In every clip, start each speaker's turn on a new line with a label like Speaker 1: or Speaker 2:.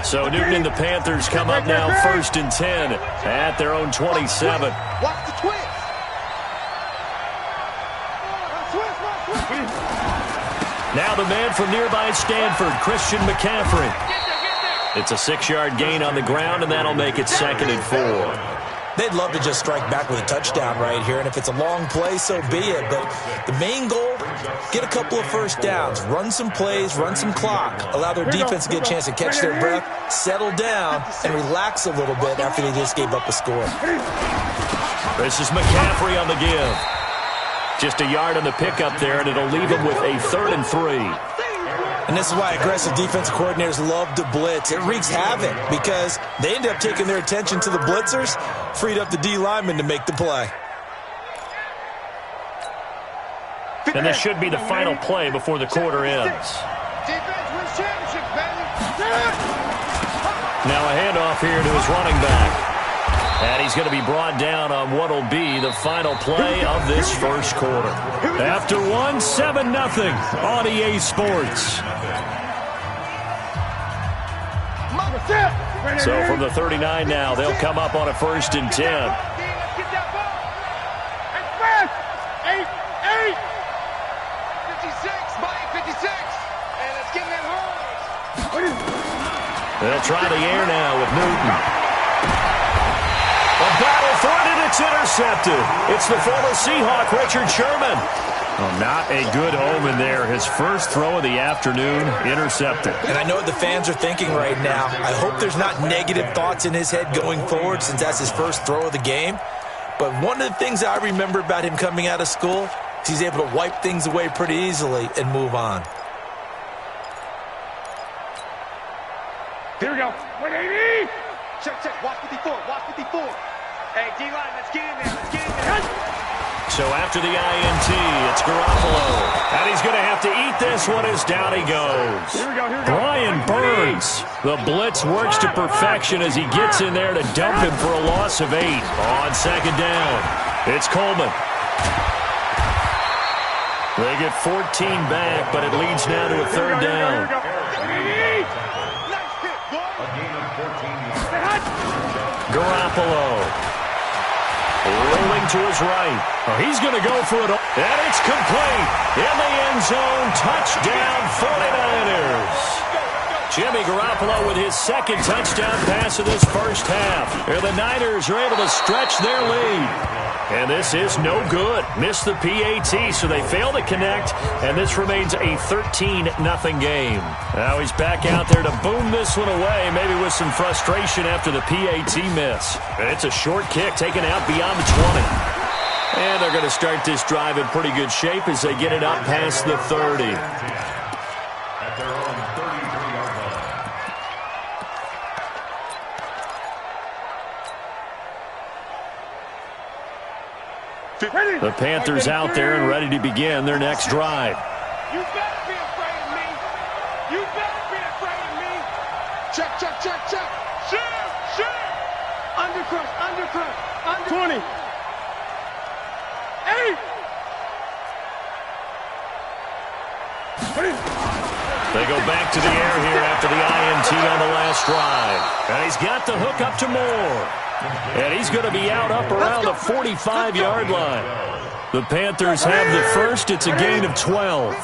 Speaker 1: So Newton and the Panthers come up now 1st and 10 at their own 27.
Speaker 2: Watch the twist.
Speaker 1: Now the man from nearby Stanford, Christian McCaffrey. It's a 6-yard gain on the ground, and that'll make it 2nd and 4.
Speaker 3: They'd love to just strike back with a touchdown right here, and if it's a long play, so be it. But the main goal, get a couple of first downs, run some plays, run some clock, allow their defense to get a chance to catch their breath, settle down, and relax a little bit after they just gave up a score.
Speaker 1: This is McCaffrey on the give. Just a yard on the pickup there, and it'll leave him with a 3rd and 3.
Speaker 3: And this is why aggressive defensive coordinators love to blitz. It wreaks havoc because they end up taking their attention to the blitzers, freed up the D lineman to make the play.
Speaker 1: And this should be the final play before the quarter ends. Now a handoff here to his running back. And he's going to be brought down on what will be the final play of this first quarter. After 7-0 on EA Sports. So from the 39 now, they'll come up on a 1st and 10. They'll try the air now with Newton. A battle for it, and it's intercepted. It's the former Seahawk, Richard Sherman.
Speaker 4: Well, not a good omen there. His first throw of the afternoon, intercepted.
Speaker 3: And I know what the fans are thinking right now. I hope there's not negative thoughts in his head going forward since that's his first throw of the game. But one of the things I remember about him coming out of school is he's able to wipe things away pretty easily and move on.
Speaker 2: Here we go. 180. Check. Watch 54. Watch 54. Hey, D-line, let's get in there. Let's get in there.
Speaker 1: So after the INT, it's Garoppolo. And he's going to have to eat this one as down he goes.
Speaker 2: Here we go.
Speaker 1: Brian Burns. The blitz works to perfection as he gets in there to dump him for a loss of 8. On 2nd down, it's Coleman. They get 14 back, but it leads now to a 3rd down. Garoppolo. Rolling to his right. Oh, he's going to go for it. And it's complete. In the end zone. Touchdown 49ers. Jimmy Garoppolo with his 2nd touchdown pass of this first half. And the Niners are able to stretch their lead. And this is no good. Missed the PAT, so they fail to connect. And this remains a 13-0 game. Now he's back out there to boom this one away, maybe with some frustration after the PAT miss. And it's a short kick taken out beyond the 20. And they're going to start this drive in pretty good shape as they get it up past the 30.
Speaker 5: At their own 33-yard line.
Speaker 1: The Panthers out there and ready to begin their next drive.
Speaker 2: You better be afraid of me. You better be afraid of me. Check. Shoot. Undercut. 20. 8.
Speaker 1: They go back to the air here after the INT on the last drive. And he's got the hook up to Moore. And he's going to be out up around the 45-yard line. The Panthers have the first. It's a gain of 12. A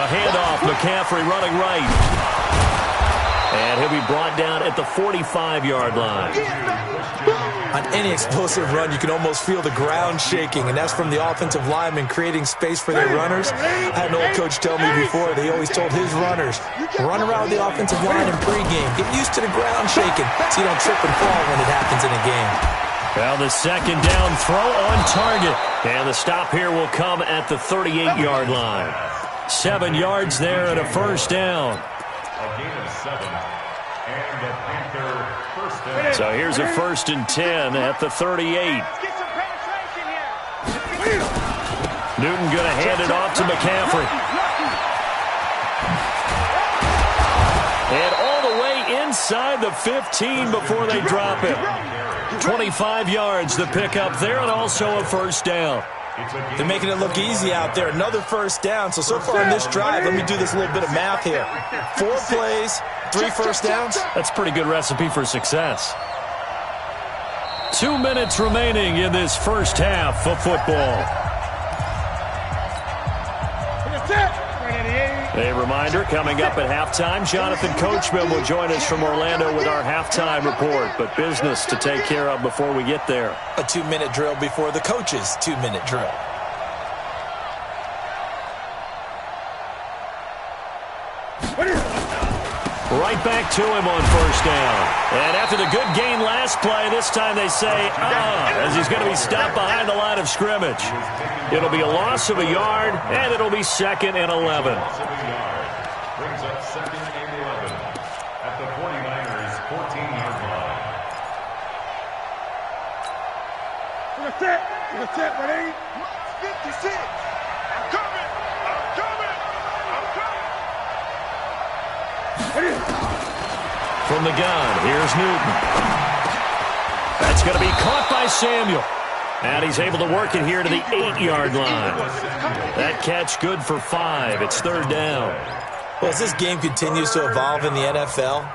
Speaker 1: handoff. McCaffrey running right. And he'll be brought down at the 45-yard line.
Speaker 3: On any explosive run, you can almost feel the ground shaking, and that's from the offensive linemen creating space for their runners. I had an old coach tell me before, they always told his runners, run around the offensive line in pregame. Get used to the ground shaking so you don't trip and fall when it happens in a game.
Speaker 1: Well, the 2nd down throw on target. And the stop here will come at the 38-yard line. 7 yards there and a first down.
Speaker 5: A gain of 7. And the Panther first down.
Speaker 1: So here's a 1st and 10 at the 38. Newton going to hand it off to McCaffrey. And all the way inside the 15 before they drop him. 25 yards the pickup there and also a first down.
Speaker 3: They're making it look easy out there. Another first down. So far in this drive, let me do this little bit of math here. 4 plays, 3 first downs.
Speaker 4: That's a pretty good recipe for success. 2 minutes remaining in this first half of football. A reminder, coming up at halftime, Jonathan Coachman will join us from Orlando with our halftime report, but business to take care of before we get there.
Speaker 3: A 2-minute drill before the coach's 2-minute drill.
Speaker 4: Right back to him on first down. And after the good gain last play, this time they say, as he's going to be stopped behind the line of scrimmage. It'll be a loss of a yard, and it'll be 2nd and 11.
Speaker 5: Brings up 2nd and 11 at the 49ers' 14-yard line.
Speaker 2: We're set, ready? 56. I'm coming.
Speaker 4: From the gun, here's Newton. That's going to be caught by Samuel. And he's able to work it here to the 8-yard line. That catch good for 5. It's 3rd down.
Speaker 3: Well, as this game continues to evolve in the NFL,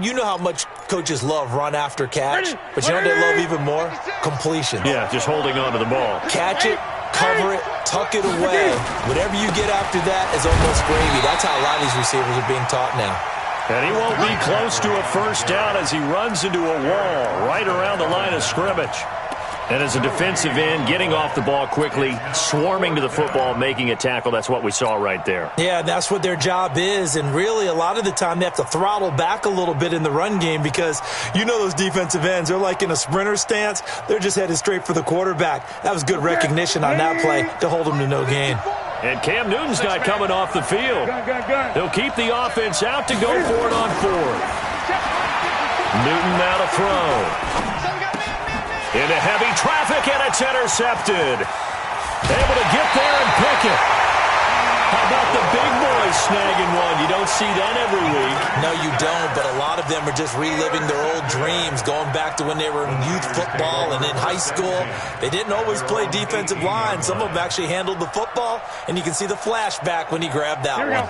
Speaker 3: you know how much coaches love run after catch, but you know what they love even more? Completions.
Speaker 4: Yeah, just holding on to the ball.
Speaker 3: Catch it, cover it, tuck it away. Whatever you get after that is almost gravy. That's how a lot of these receivers are being taught now.
Speaker 4: And he won't be close to a first down as he runs into a wall right around the line of scrimmage. And as a defensive end, getting off the ball quickly, swarming to the football, making a tackle, that's what we saw right there.
Speaker 3: Yeah, that's what their job is. And really, a lot of the time, they have to throttle back a little bit in the run game because you know those defensive ends, they're like in a sprinter stance. They're just headed straight for the quarterback. That was good recognition on that play to hold them to no gain.
Speaker 4: And Cam Newton's not coming off the field. He'll keep the offense out to go for it on 4th. Newton now to throw. Into heavy traffic, and it's intercepted. Able to get there and pick it. How about the big boys snagging one? You don't see that every week.
Speaker 3: No, you don't, but a lot of them are just reliving their old dreams, going back to when they were in youth football and in high school. They didn't always play defensive line. Some of them actually handled the football, and you can see the flashback when he grabbed that one.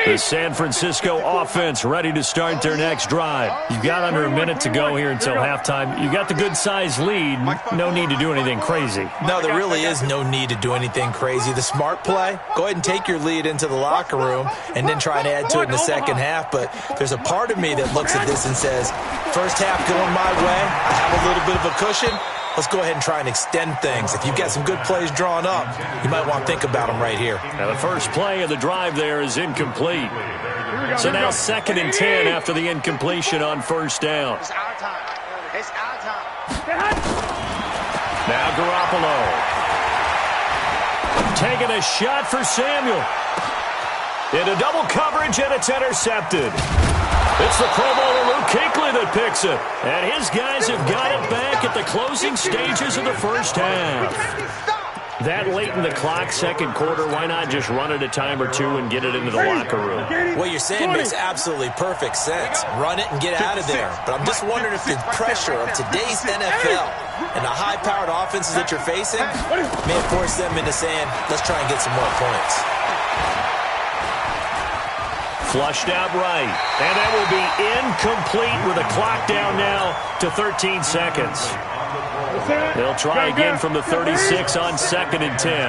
Speaker 4: The San Francisco offense ready to start their next drive. You've got under a minute to go here until halftime. You've got the good-sized lead. No need to do anything crazy.
Speaker 3: No, there really is no need to do anything crazy. The smart play, go ahead and take your lead into the locker room and then try and add to it in the second half. But there's a part of me that looks at this and says, first half going my way, I have a little bit of a cushion. Let's go ahead and try and extend things. If you've got some good plays drawn up, you might want to think about them right here.
Speaker 4: Now the first play of the drive there is incomplete. So now 2nd and 10 after the incompletion on first down.
Speaker 2: It's our time. It's our time.
Speaker 4: Now Garoppolo. Taking a shot for Samuel. Into double coverage, and it's intercepted. It's the Pro Bowler Luke Kuechly that picks it. And his guys have got it back at the closing stages of the first half. That late in the clock, second quarter, why not just run it a time or two and get it into the locker room?
Speaker 3: What you're saying makes absolutely perfect sense. Run it and get out of there. But I'm just wondering if the pressure of today's NFL and the high-powered offenses that you're facing may have forced them into saying, let's try and get some more points.
Speaker 4: Flushed out right. And that will be incomplete with a clock down now to 13 seconds. They'll try again from the 36 on 2nd and 10.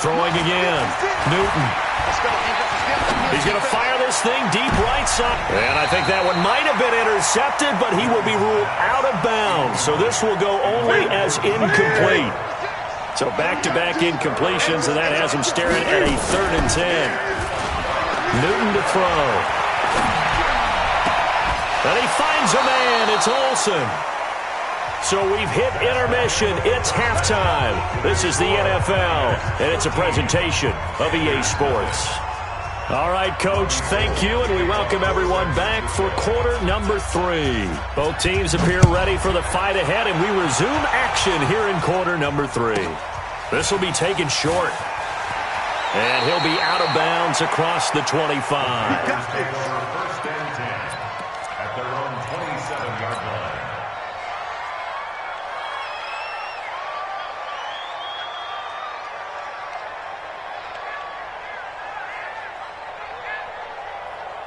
Speaker 4: Throwing again. Newton. He's going to fire this thing deep right side. And I think that one might have been intercepted, but he will be ruled out of bounds. So this will go only as incomplete. So back-to-back incompletions, and that has him staring at a 3rd and 10. Newton to throw. And he finds a man. It's Olsen. So we've hit intermission. It's halftime. This is the NFL, and it's a presentation of EA Sports. All right, Coach, thank you, and we welcome everyone back for quarter number 3. Both teams appear ready for the fight ahead, and we resume action here in quarter number 3. This will be taken short, and he'll be out of bounds across the 25.
Speaker 5: First and 10 at their own 27-yard line.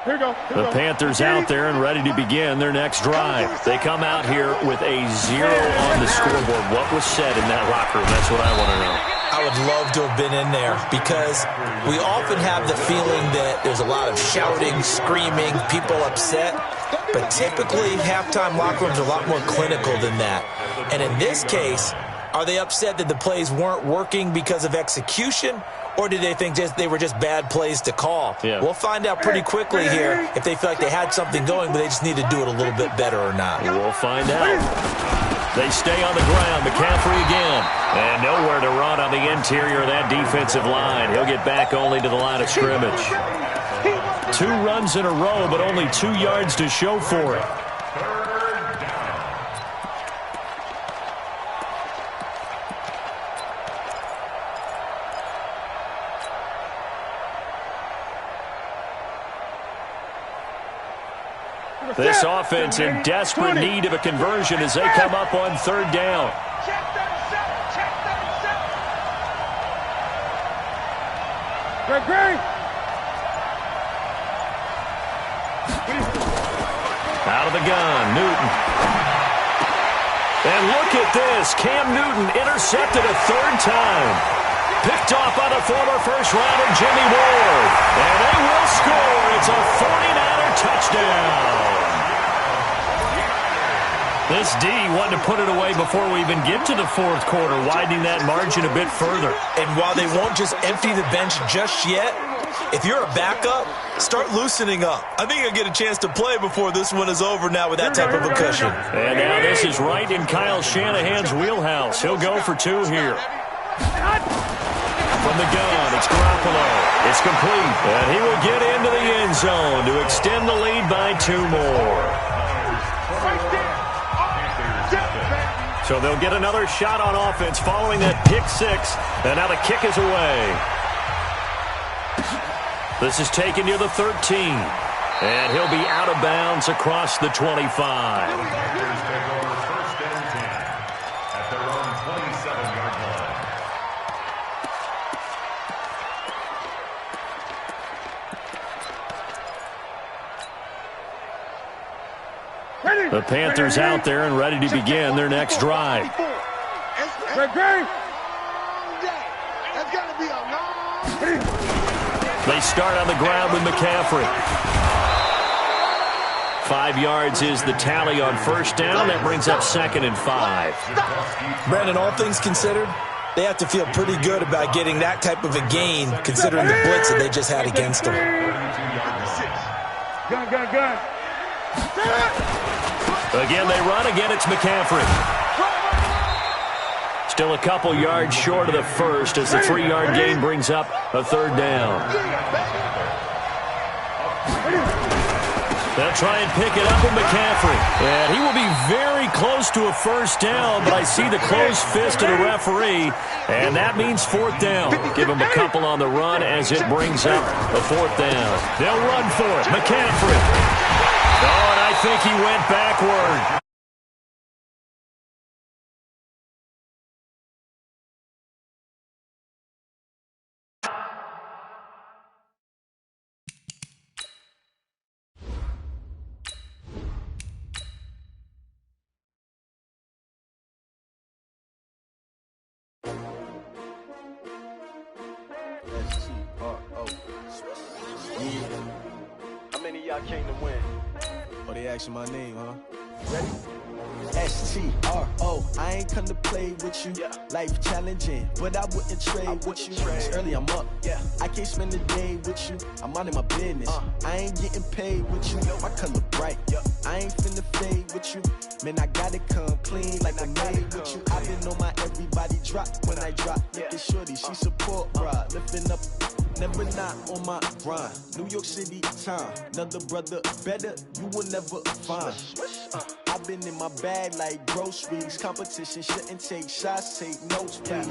Speaker 1: The Panthers out there and ready to begin their next drive. They come out here with a 0 on the scoreboard. What was said in that locker room? That's what I want to know.
Speaker 3: I would love to have been in there because we often have the feeling that there's a lot of shouting, screaming, people upset. But typically, halftime locker rooms are a lot more clinical than that. And in this case, are they upset that the plays weren't working because of execution? Or did they think they were just bad plays to call?
Speaker 1: Yeah.
Speaker 3: We'll find out pretty quickly here if they feel like they had something going, but they just need to do it a little bit better or not.
Speaker 1: We'll find out. They stay on the ground. McCaffrey again. And nowhere to run on the interior of that defensive line. He'll get back only to the line of scrimmage. 2 runs in a row, but only 2 yards to show for it. This offense in desperate need of a conversion as they come up on 3rd down.
Speaker 2: Check 37. Check 37. Great.
Speaker 1: Out of the gun, Newton. And look at this. Cam Newton intercepted a 3rd time. Picked off by the former first-rounder Jimmy Ward. And they will score. It's a 49er touchdown. This D wanted to put it away before we even get to the 4th quarter, widening that margin a bit further.
Speaker 3: And while they won't just empty the bench just yet, if you're a backup, start loosening up. I think you'll get a chance to play before this one is over now with that type of a cushion.
Speaker 1: And now this is right in Kyle Shanahan's wheelhouse. He'll go for 2 here. From the gun, it's Garoppolo. It's complete. And he will get into the end zone to extend the lead by 2 more. So they'll get another shot on offense following that pick 6. And now the kick is away. This is taken near the 13. And he'll be out of bounds across the 25. The Panthers out there and ready to begin their next drive. They start on the ground with McCaffrey. 5 yards is the tally on 1st down. That brings up 2nd and 5.
Speaker 3: Brandon, all things considered, they have to feel pretty good about getting that type of a gain considering the blitz that they just had against them.
Speaker 2: Gun.
Speaker 1: Again, they run. Again, it's McCaffrey. Still a couple yards short of the 1st as the 3-yard gain brings up a 3rd down. They'll try and pick it up with McCaffrey. And he will be very close to a 1st down, but I see the closed fist of the referee, and that means 4th down. Give him a couple on the run as it brings up a 4th down. They'll run for it. McCaffrey. Oh, and I think he went backward.
Speaker 6: How many of y'all came to win?
Speaker 7: Oh, they asking my name, huh? Ready? S-T-R-O. I ain't come to play with you. Yeah. Life challenging, but I wouldn't trade with you. It's early, I'm up. Yeah. I can't spend the day with you. I'm minding my business. I ain't getting paid with you. My color bright. Yeah. I ain't finna fade with you. Man, I gotta come clean like I'm made with you. I been on my everybody drop when I drop. Look at shorty, she support, bruh. Lifting up. Never not on my grind. New York City time. Another brother better, you will never find. I've been in my bag like groceries. Competition shouldn't take shots, take notes, please.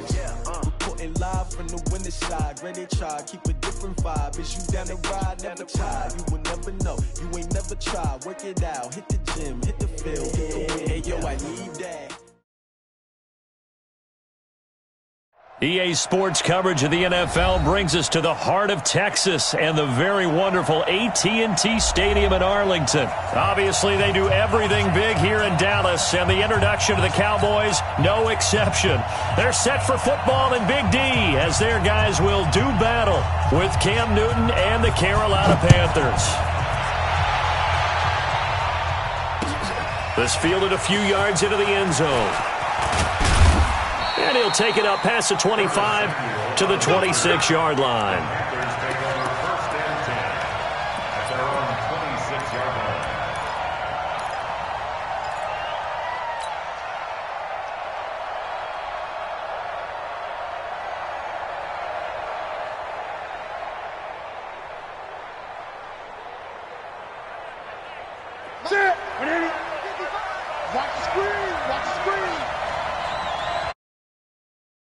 Speaker 7: Reporting live from the winning side. Ready to try, keep a different vibe. Is you down the ride, never try. You will never know, you ain't never tried. Work it out, hit the gym, hit the field, hit the win. Hey yo, I need that.
Speaker 1: EA Sports coverage of the NFL brings us to the heart of Texas and the very wonderful AT&T Stadium in Arlington. Obviously, they do everything big here in Dallas, and the introduction to the Cowboys, no exception. They're set for football in Big D as their guys will do battle with Cam Newton and the Carolina Panthers. This fielded a few yards into the end zone. And he'll take it up past the 25 to the 26-yard line.
Speaker 5: First and 10 at their own 26-yard line.
Speaker 2: Sit. Watch the screen. Watch the screen.